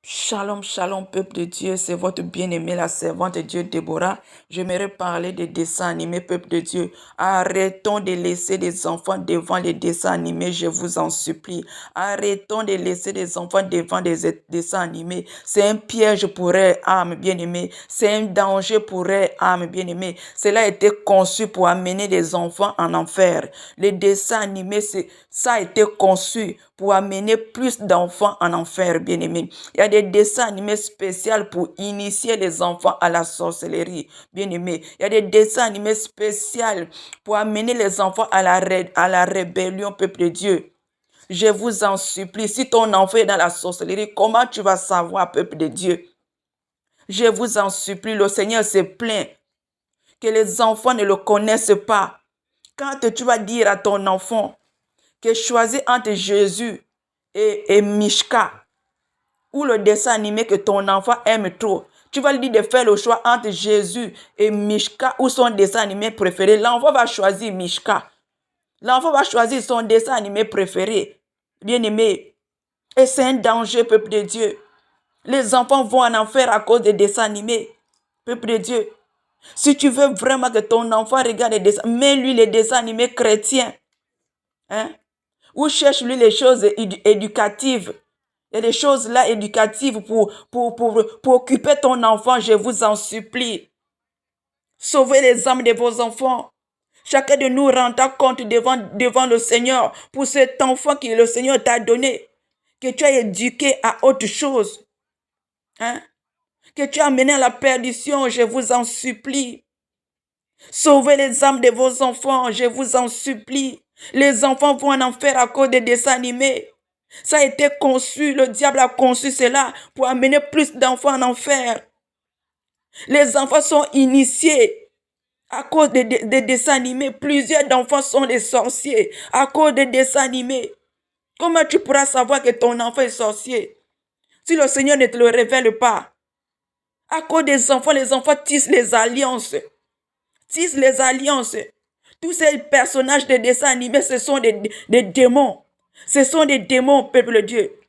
Shalom, shalom, peuple de Dieu, c'est votre bien-aimé, la servante de Dieu, Déborah. J'aimerais parler des dessins animés, peuple de Dieu. Arrêtons de laisser des enfants devant les dessins animés, je vous en supplie. Arrêtons de laisser des enfants devant des dessins animés. C'est un piège pour eux, âme bien-aimée. C'est un danger pour eux, âme bien-aimée. Cela a été conçu pour amener les enfants en enfer. Les dessins animés, ça a été conçu pour amener plus d'enfants en enfer, bien-aimés. Il y a des dessins animés spéciaux pour initier les enfants à la sorcellerie, bien-aimés. Il y a des dessins animés spéciaux pour amener les enfants à la rébellion, peuple de Dieu. Je vous en supplie, si ton enfant est dans la sorcellerie, comment tu vas savoir, peuple de Dieu? Je vous en supplie, le Seigneur se plaint que les enfants ne le connaissent pas. Quand tu vas dire à ton enfant que choisis entre Jésus et Mishka, ou le dessin animé que ton enfant aime trop, tu vas lui dire de faire le choix entre Jésus et Mishka ou son dessin animé préféré. L'enfant va choisir Mishka. L'enfant va choisir son dessin animé préféré. Bien-aimé. Et c'est un danger, peuple de Dieu. Les enfants vont en enfer à cause des dessins animés. Peuple de Dieu. Si tu veux vraiment que ton enfant regarde les dessins, mets-lui les dessins animés chrétiens. Hein? Ou cherche-lui les choses éducatives. Il y a des choses là éducatives pour occuper ton enfant, je vous en supplie. Sauvez les âmes de vos enfants. Chacun de nous rendra compte devant le Seigneur pour cet enfant que le Seigneur t'a donné, que tu as éduqué à autre chose. Hein? Que tu as mené à la perdition, je vous en supplie. Sauvez les âmes de vos enfants, je vous en supplie. Les enfants vont en enfer à cause des dessins animés. Ça a été conçu, le diable a conçu cela pour amener plus d'enfants en enfer. Les enfants sont initiés à cause des dessins animés. Plusieurs d'enfants sont des sorciers à cause des dessins animés. Comment tu pourras savoir que ton enfant est sorcier si le Seigneur ne te le révèle pas? À cause des enfants, les enfants tissent les alliances. Tissent les alliances. Tous ces personnages de dessins animés, ce sont des démons. Ce sont des démons, peuple de Dieu.